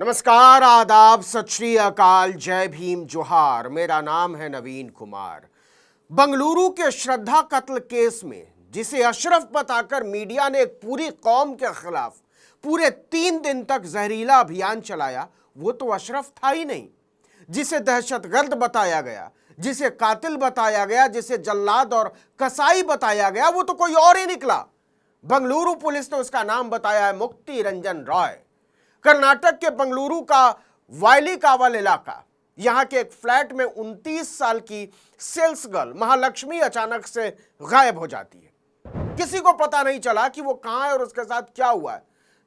नमस्कार, आदाब, सत श्री अकाल, जय भीम, जोहार। मेरा नाम है नवीन कुमार। बंगलुरु के श्रद्धा कत्ल केस में जिसे अशरफ बताकर मीडिया ने एक पूरी कौम के खिलाफ पूरे 3 दिन तक जहरीला अभियान चलाया, वो तो अशरफ था ही नहीं। जिसे दहशतगर्द बताया गया, जिसे कातिल बताया गया, जिसे जल्लाद और कसाई बताया गया, वो तो कोई और ही निकला। बंगलुरु पुलिस ने उसका नाम बताया है मुक्ति रंजन रॉय। कर्नाटक के बंगलुरु का वायलीकावल इलाका, यहां के एक फ्लैट में 29 साल की सेल्स गर्ल महालक्ष्मी अचानक से गायब हो जाती है। किसी को पता नहीं चला कि वो कहां है और उसके साथ क्या हुआ है।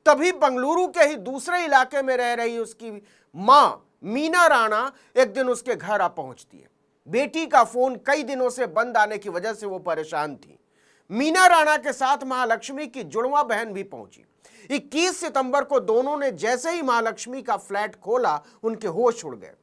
तभी बंगलुरु के ही दूसरे इलाके में रह रही उसकी मां मीना राणा एक दिन उसके घर आ पहुंचती है। बेटी का फोन कई दिनों से बंद आने की वजह से वो परेशान थी। मीना राणा के साथ महालक्ष्मी की जुड़वा बहन भी पहुंची। 21 सितंबर को दोनों ने जैसे ही महालक्ष्मी का फ्लैट खोला, उनके होश उड़ गए।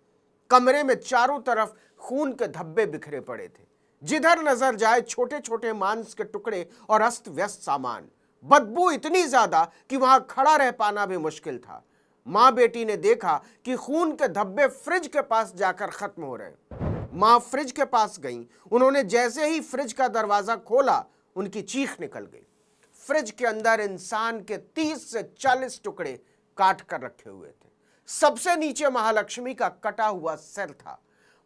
कमरे में चारों तरफ खून के धब्बे बिखरे पड़े थे। जिधर नजर जाए छोटे छोटे मांस के टुकड़े और अस्त व्यस्त सामान। बदबू इतनी ज्यादा कि वहां खड़ा रह पाना भी मुश्किल था। मां बेटी ने देखा कि खून के धब्बे फ्रिज के पास जाकर खत्म हो रहे। मां फ्रिज के पास गई। उन्होंने जैसे ही फ्रिज का दरवाजा खोला, उनकी चीख निकल गई। फ्रिज के अंदर इंसान के 30 से 40 टुकड़े काट कर रखे हुए थे। सबसे नीचे महालक्ष्मी का कटा हुआ सिर था।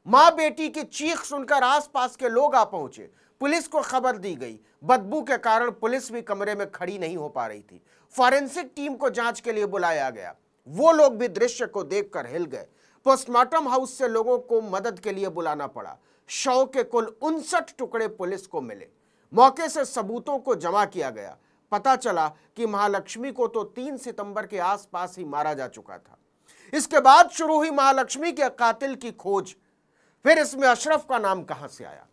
मां बेटी की चीख सुनकर आसपास के लोग आ पहुंचे। पुलिस को खबर दी गई। बदबू के कारण पुलिस भी कमरे में खड़ी नहीं हो पा रही थी। फॉरेंसिक टीम को जांच के लिए बुलाया गया। वो लोग भी दृश्य को देखकर हिल गए। पोस्टमार्टम हाउस से लोगों को मदद के लिए बुलाना पड़ा। शव के कुल 59 टुकड़े पुलिस को मिले। मौके से सबूतों को जमा किया गया। पता चला कि महालक्ष्मी को तो 3 सितंबर के आसपास ही मारा जा चुका था। इसके बाद शुरू हुई महालक्ष्मी के कातिल की खोज। फिर इसमें अशरफ का नाम कहां से आया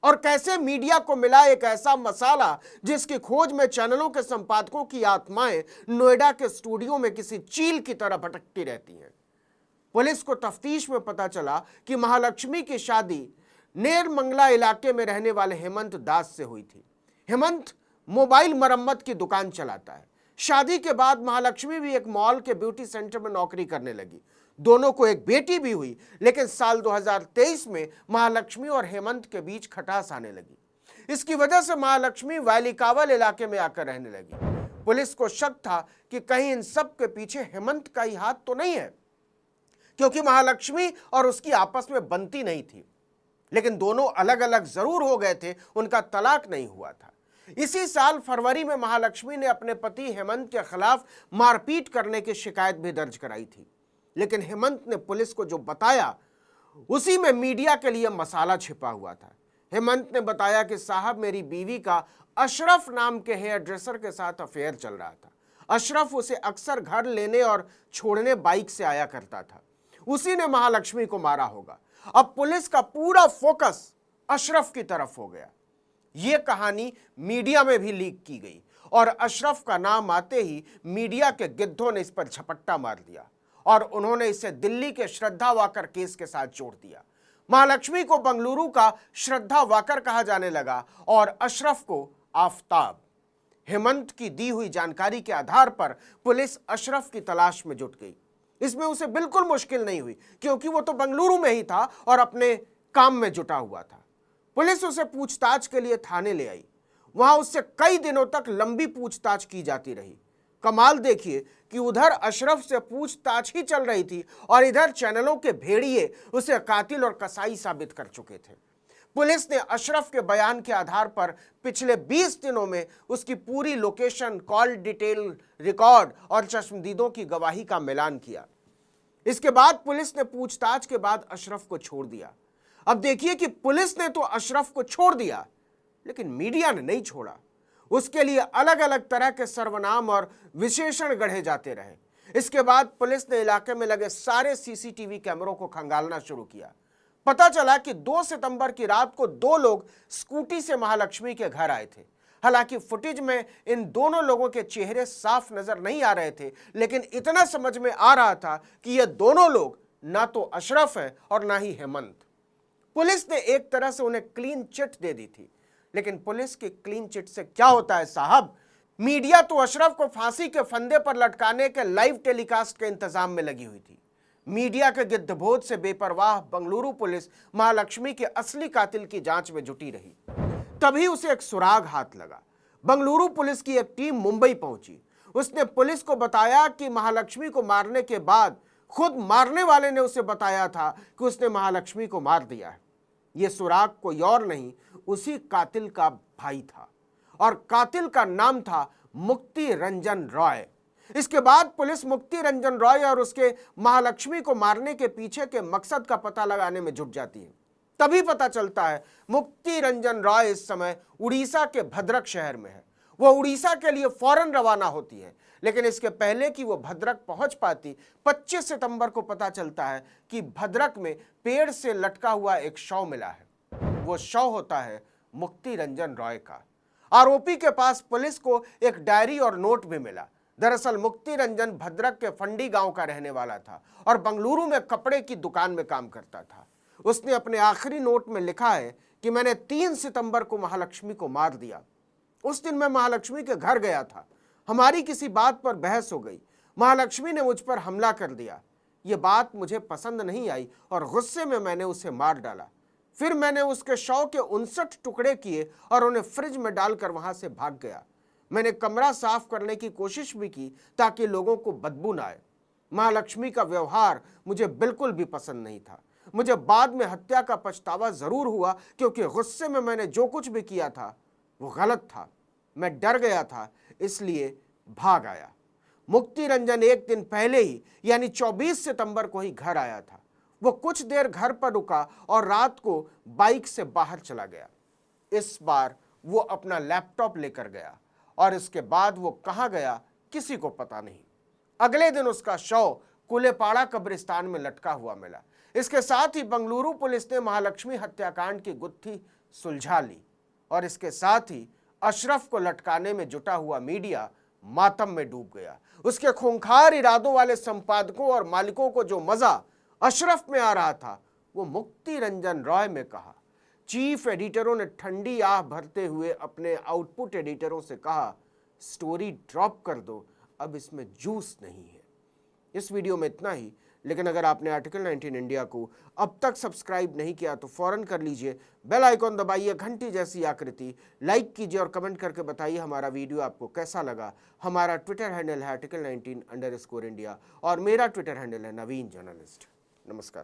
और कैसे मीडिया को मिला एक ऐसा मसाला जिसकी खोज में चैनलों के संपादकों की आत्माएं नोएडा के स्टूडियो में किसी चील की तरह भटकती रहती हैं। पुलिस को तफ्तीश में पता चला कि महालक्ष्मी की शादी नेरमंगला इलाके में रहने वाले हेमंत दास से हुई थी। हेमंत मोबाइल मरम्मत की दुकान चलाता है। शादी के बाद महालक्ष्मी भी एक मॉल के ब्यूटी सेंटर में नौकरी करने लगी। दोनों को एक बेटी भी हुई, लेकिन साल 2023 में महालक्ष्मी और हेमंत के बीच खटास आने लगी। इसकी वजह से महालक्ष्मी वायलीकावल इलाके में आकर रहने लगी। पुलिस को शक था कि कहीं इन सब के पीछे हेमंत का ही हाथ तो नहीं है, क्योंकि महालक्ष्मी और उसकी आपस में बनती नहीं थी। लेकिन दोनों अलग अलग जरूर हो गए थे, उनका तलाक नहीं हुआ था। इसी साल फरवरी में महालक्ष्मी ने अपने पति हेमंत के खिलाफ मारपीट करने की शिकायत भी दर्ज कराई थी। लेकिन हेमंत ने पुलिस को जो बताया, उसी में मीडिया के लिए मसाला छिपा हुआ था। हेमंत ने बताया कि साहब, मेरी बीवी का अशरफ नाम के हेयर ड्रेसर के साथ अफेयर चल रहा था। अशरफ उसे अक्सर घर लेने और छोड़ने बाइक से आया करता था। उसी ने महालक्ष्मी को मारा होगा। अब पुलिस का पूरा फोकस अशरफ की तरफ हो गया। यह कहानी मीडिया में भी लीक की गई और अशरफ का नाम आते ही मीडिया के गिद्धों ने इस पर झपट्टा मार दिया और उन्होंने इसे दिल्ली के श्रद्धा वाकर केस के साथ जोड़ दिया। महालक्ष्मी को बंगलुरु का श्रद्धा वाकर कहा जाने लगा और अशरफ को आफताब। हेमंत की दी हुई जानकारी के आधार पर पुलिस अशरफ की तलाश में जुट गई। इसमें उसे बिल्कुल मुश्किल नहीं हुई, क्योंकि वो तो बंगलुरु में ही था और अपने काम में जुटा हुआ था। पुलिस उसे पूछताछ के लिए थाने ले आई। वहां उससे कई दिनों तक लंबी पूछताछ की जाती रही। कमाल देखिए कि उधर अशरफ से पूछताछ ही चल रही थी और इधर चैनलों के भेड़िए उसे कातिल और कसाई साबित कर चुके थे। पुलिस ने अशरफ के बयान के आधार पर पिछले 20 दिनों में उसकी पूरी लोकेशन, कॉल डिटेल रिकॉर्ड और चश्मदीदों की गवाही का मिलान किया। इसके बाद पुलिस ने पूछताछ के बाद अशरफ को छोड़ दिया। अब देखिए कि पुलिस ने तो अशरफ को छोड़ दिया, लेकिन मीडिया ने नहीं छोड़ा। उसके लिए अलग अलग तरह के सर्वनाम और विशेषण गढ़े जाते रहे। इसके बाद पुलिस ने इलाके में लगे सारे सीसीटीवी कैमरों को खंगालना शुरू किया। पता चला कि 2 सितंबर की रात को 2 लोग स्कूटी से महालक्ष्मी के घर आए थे। हालांकि फुटेज में इन दोनों लोगों के चेहरे साफ नजर नहीं आ रहे थे, लेकिन इतना समझ में आ रहा था कि ये दोनों लोग ना तो अशरफ है और ना ही हेमंत। पुलिस ने एक तरह से उन्हें क्लीन चिट दे दी थी। लेकिन पुलिस की क्लीन चिट से क्या होता है साहब? मीडिया तो अशरफ को फांसी के फंदे पर लटकाने के लाइव टेलीकास्ट के इंतजाम में लगी हुई थी। मीडिया के गिद्धभोज से बेपरवाह बंगलुरु पुलिस महालक्ष्मी के असली कातिल की जांच में जुटी रही। तभी उसे एक सुराग हाथ लगा। बंगलुरु पुलिस की एक टीम मुंबई पहुंची। उसने पुलिस को बताया कि महालक्ष्मी को मारने के बाद खुद मारने वाले ने उसे बताया था कि उसने महालक्ष्मी को मार दिया है। यह सुराग कोई और नहीं, उसी कातिल का भाई था और कातिल का नाम था मुक्ति रंजन रॉय। इसके बाद पुलिस मुक्ति रंजन रॉय और उसके महालक्ष्मी को मारने के पीछे के मकसद का पता लगाने में जुट जाती है। तभी पता चलता है मुक्ति रंजन रॉय इस समय उड़ीसा के भद्रक शहर में है। वो उड़ीसा के लिए फौरन रवाना होती है, लेकिन इसके पहले कि वो भद्रक पहुंच पाती, 25 सितंबर को पता चलता है कि भद्रक में पेड़ से लटका हुआ एक शव मिला है। वो शव होता है मुक्ति रंजन रॉय का। आरोपी के पास पुलिस को एक डायरी और नोट भी मिला। दरअसल मुक्ति रंजन भद्रक के फंडी गांव का रहने वाला था और बंगलुरु में कपड़े की दुकान में काम करता था। उसने अपने आखिरी नोट में लिखा है कि मैंने 3 सितंबर को महालक्ष्मी को मार दिया। उस दिन मैं महालक्ष्मी के घर गया था। हमारी किसी बात पर बहस हो गई। महालक्ष्मी ने मुझ पर हमला कर दिया। ये बात मुझे पसंद नहीं आई और गुस्से में मैंने उसे मार डाला। फिर मैंने उसके शव के 59 टुकड़े किए और उन्हें फ्रिज में डालकर वहां से भाग गया। मैंने कमरा साफ करने की कोशिश भी की ताकि लोगों को बदबू ना आए। महालक्ष्मी का व्यवहार मुझे बिल्कुल भी पसंद नहीं था। मुझे बाद में हत्या का पछतावा जरूर हुआ, क्योंकि गुस्से में मैंने जो कुछ भी किया था वो गलत था। मैं डर गया था, इसलिए भाग आया। मुक्ति रंजन एक दिन पहले ही यानी 24 सितंबर को ही घर आया था। वो कुछ देर घर पर रुका और रात को बाइक से बाहर चला गया। इस बार वो अपना लैपटॉप लेकर गया और इसके बाद वो कहां गया किसी को पता नहीं। अगले दिन उसका शव कुलेपाड़ा कब्रिस्तान में लटका हुआ मिला। इसके साथ ही बंगलुरु पुलिस ने महालक्ष्मी हत्याकांड की गुत्थी सुलझा ली और इसके साथ ही अशरफ को लटकाने में जुटा हुआ मीडिया मातम में डूब गया। उसके खूंखार इरादों वाले संपादकों और मालिकों को जो मजा अशरफ में आ रहा था, वो मुक्ति रंजन रॉय में कहा। चीफ एडिटरों ने ठंडी आह भरते हुए अपने आउटपुट एडिटरों से कहा, स्टोरी ड्रॉप कर दो, अब इसमें जूस नहीं है। इस वीडियो में इतना ही, लेकिन अगर आपने आर्टिकल 19 इंडिया को अब तक सब्सक्राइब नहीं किया तो फौरन कर लीजिए। बेल आइकॉन दबाइए, घंटी जैसी आकृति, लाइक कीजिए और कमेंट करके बताइए हमारा वीडियो आपको कैसा लगा। हमारा ट्विटर हैंडल है article19_India और मेरा ट्विटर हैंडल है नवीन जर्नलिस्ट। नमस्कार।